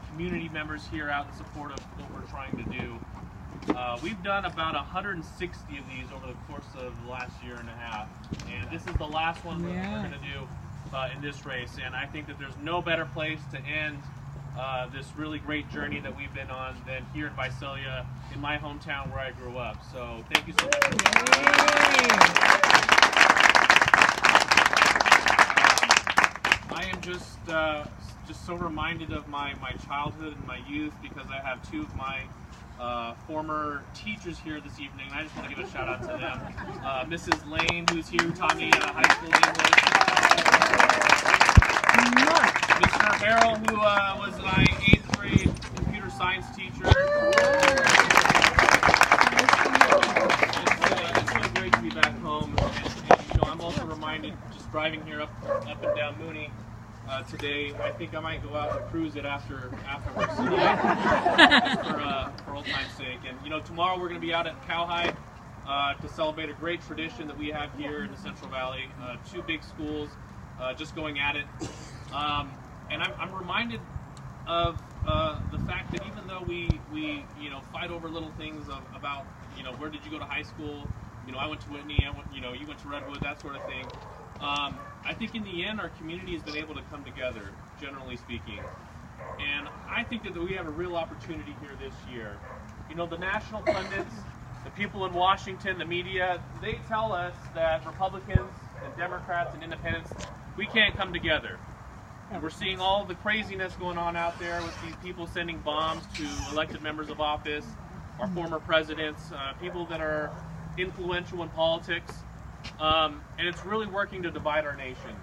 community members here out in support of what we're trying to do. We've done about 160 of these over the course of the last year and a half, and this is the last one we're going to do in this race. And I think that there's no better place to end this really great journey that we've been on than here in Visalia, in my hometown where I grew up. So thank you so much. I am just so reminded of my childhood and my youth, because I have two of my former teachers here this evening. I just want to give a shout out to them. Mrs. Lane, who's here, who taught me high school English. Mr. Harrell, who was my 8th grade computer science teacher. It's really great to be back home. And I'm also reminded, just driving here up and down Mooney today, I think I might go out and cruise it afterwards tonight for old time's sake. And tomorrow we're going to be out at Cowhide to celebrate a great tradition that we have here in the Central Valley. 2 big schools just going at it. And I'm reminded of the fact that even though we fight over little things about where did you go to high school, I went to Whitney, you went to Redwood, that sort of thing. I think in the end our community has been able to come together, generally speaking. And I think that we have a real opportunity here this year. The national pundits, the people in Washington, the media, they tell us that Republicans and Democrats and independents, we can't come together. And we're seeing all the craziness going on out there with these people sending bombs to elected members of office, our former presidents, people that are influential in politics. And it's really working to divide our nation.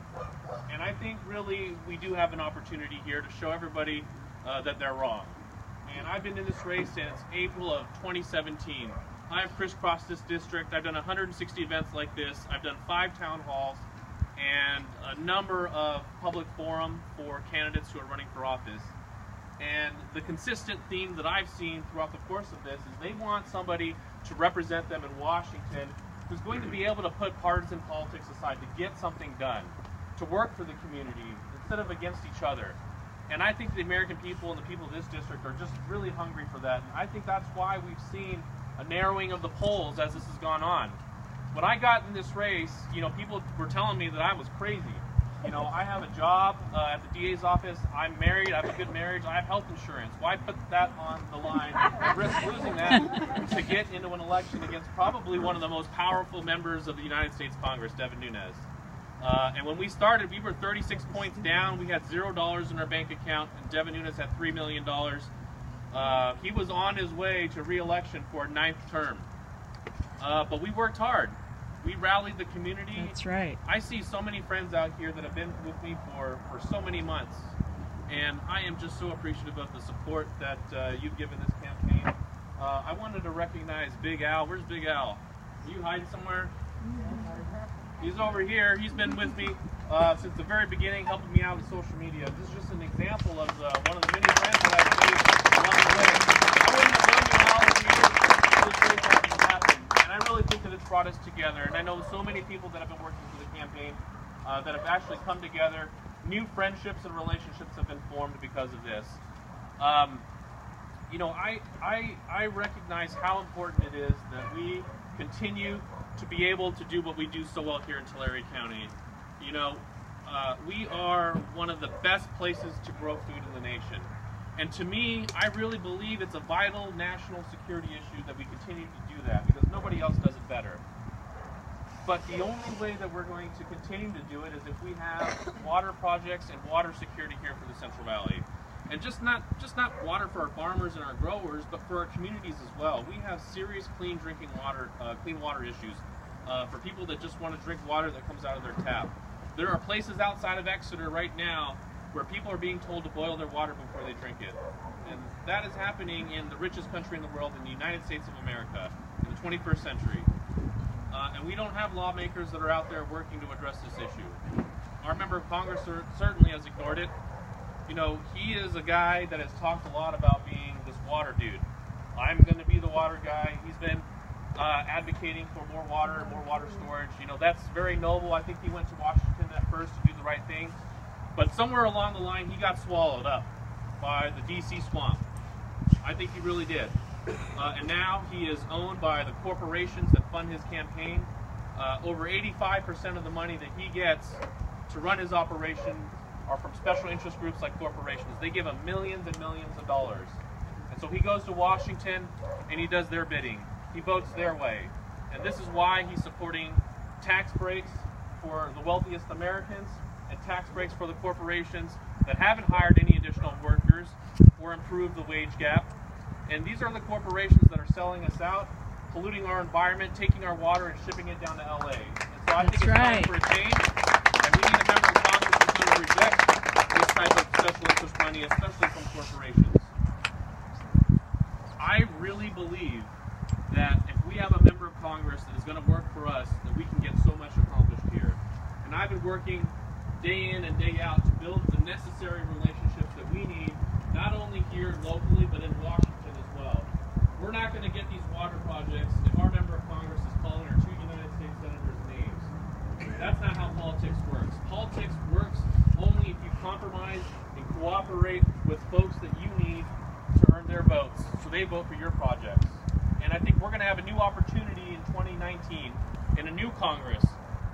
And I think really we do have an opportunity here to show everybody that they're wrong. And I've been in this race since April of 2017. I've crisscrossed this district. I've done 160 events like this. I've done 5 town halls and a number of public forum for candidates who are running for office. And the consistent theme that I've seen throughout the course of this is they want somebody to represent them in Washington who's going to be able to put partisan politics aside, to get something done, to work for the community instead of against each other. And I think the American people and the people of this district are just really hungry for that. And I think that's why we've seen a narrowing of the polls as this has gone on. When I got in this race, people were telling me that I was crazy. I have a job at the DA's office. I'm married. I have a good marriage. I have health insurance. Why put that on the line and risk losing that to get into an election against probably one of the most powerful members of the United States Congress, Devin Nunes? And when we started, we were 36 points down. We had $0 in our bank account, and Devin Nunes had $3 million. He was on his way to re-election for a 9th term. But we worked hard. We rallied the community. That's right. I see so many friends out here that have been with me for so many months. And I am just so appreciative of the support that you've given this campaign. I wanted to recognize Big Al. Where's Big Al? Are you hiding somewhere? He's over here. He's been with me since the very beginning, helping me out with social media. This is just an example of one of the many friends that I've made along the way. I wouldn't have done you all if this great thing happened. And I really think that it's brought us together. And I know so many people that have been working for the campaign that have actually come together. New friendships and relationships have been formed because of this. I recognize how important it is that we continue to be able to do what we do so well here in Tulare County. We are one of the best places to grow food in the nation. And to me, I really believe it's a vital national security issue that we continue to do that, because nobody else does it better. But the only way that we're going to continue to do it is if we have water projects and water security here for the Central Valley. And just not water for our farmers and our growers, but for our communities as well. We have serious clean water issues for people that just want to drink water that comes out of their tap. There are places outside of Exeter right now where people are being told to boil their water before they drink it. And that is happening in the richest country in the world, in the United States of America, in the 21st century. And we don't have lawmakers that are out there working to address this issue. Our member of Congress certainly has ignored it. He is a guy that has talked a lot about being this water dude. I'm going to be the water guy. He's been advocating for more water storage. That's very noble. I think he went to Washington at first to do the right thing. But somewhere along the line, he got swallowed up. by the DC swamp. I think he really did. And now he is owned by the corporations that fund his campaign. Over 85% of the money that he gets to run his operation are from special interest groups like corporations. They give him millions and millions of dollars. And so he goes to Washington and he does their bidding. He votes their way. And this is why he's supporting tax breaks for the wealthiest Americans and tax breaks for the corporations that haven't hired any additional workers or improved the wage gap. And these are the corporations that are selling us out, polluting our environment, taking our water and shipping it down to LA. And so I think it's time for a change, and we need a member of Congress who's going to reject this type of special interest money, especially from corporations. I really believe that if we have a member of Congress that is going to work for us, that we can get so much accomplished here. And I've been working day in and day out to build the necessary relationships that we need, not only here locally, but in Washington as well. We're not going to get these water projects if our member of Congress is calling our two United States senators names. That's not how politics works. Politics works only if you compromise and cooperate with folks that you need to earn their votes, so they vote for your projects. And I think we're going to have a new opportunity in 2019 in a new Congress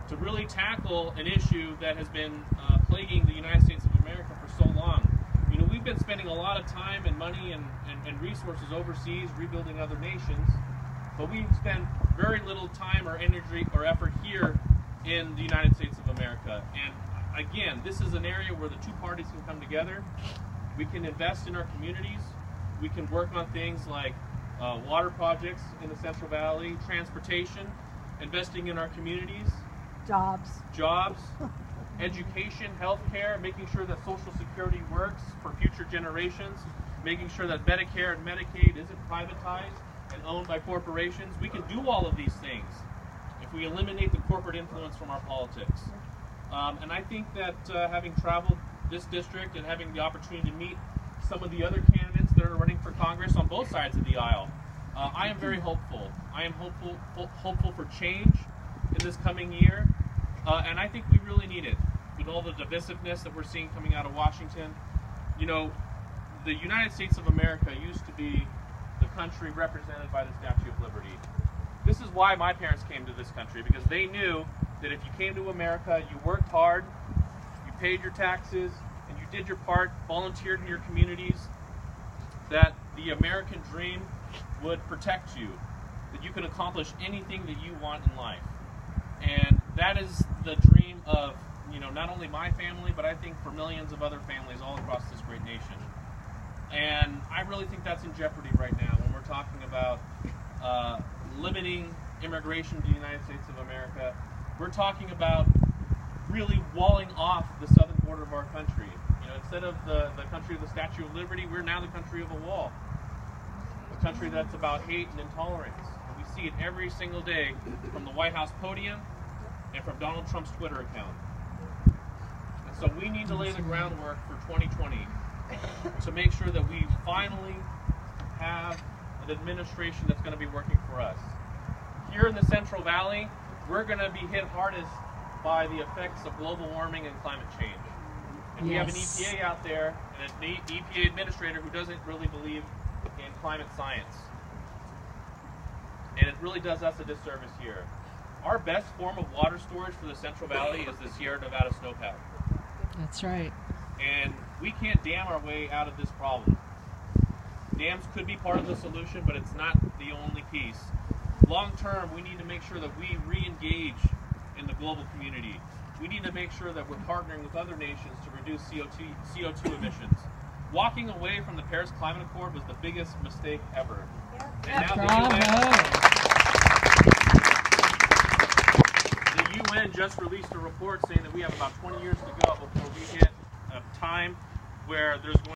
to really tackle an issue that has been plaguing the United States of America for so long. You know, we've been spending a lot of time and money and resources overseas rebuilding other nations, but we spend very little time or energy or effort here in the United States of America. And again, this is an area where the two parties can come together. We can invest in our communities. We can work on things like water projects in the Central Valley, transportation, investing in our communities, jobs, education, healthcare, making sure that Social Security works for future generations, making sure that Medicare and Medicaid isn't privatized and owned by corporations. We can do all of these things if we eliminate the corporate influence from our politics. And I think that having traveled this district and having the opportunity to meet some of the other candidates that are running for Congress on both sides of the aisle, I am very hopeful. I am hopeful for change in this coming year, and I think we really need it. With all the divisiveness that we're seeing coming out of Washington, you know, the United States of America used to be the country represented by the Statue of Liberty. This is why my parents came to this country, because they knew that if you came to America, you worked hard, you paid your taxes, and you did your part, volunteered in your communities, that the American dream would protect you, that you can accomplish anything that you want in life. And that is the dream of, you know, not only my family, but I think for millions of other families all across this great nation. And I really think that's in jeopardy right now when we're talking about limiting immigration to the United States of America. We're talking about really walling off the southern border of our country. You know, instead of the country of the Statue of Liberty, we're now the country of a wall. A country that's about hate and intolerance. And we see it every single day from the White House podium and from Donald Trump's Twitter account. And so we need to lay the groundwork for 2020 to make sure that we finally have an administration that's going to be working for us. Here in the Central Valley, we're going to be hit hardest by the effects of global warming and climate change. And we have an EPA out there, and an EPA administrator who doesn't really believe in climate science. And it really does us a disservice here. Our best form of water storage for the Central Valley is the Sierra Nevada snowpack. That's right. And we can't dam our way out of this problem. Dams could be part of the solution, but it's not the only piece. Long term, we need to make sure that we re-engage in the global community. We need to make sure that we're partnering with other nations to reduce CO2 emissions. Walking away from the Paris Climate Accord was the biggest mistake ever. And now the UN just released a report saying that we have about 20 years to go before we hit a time where there's going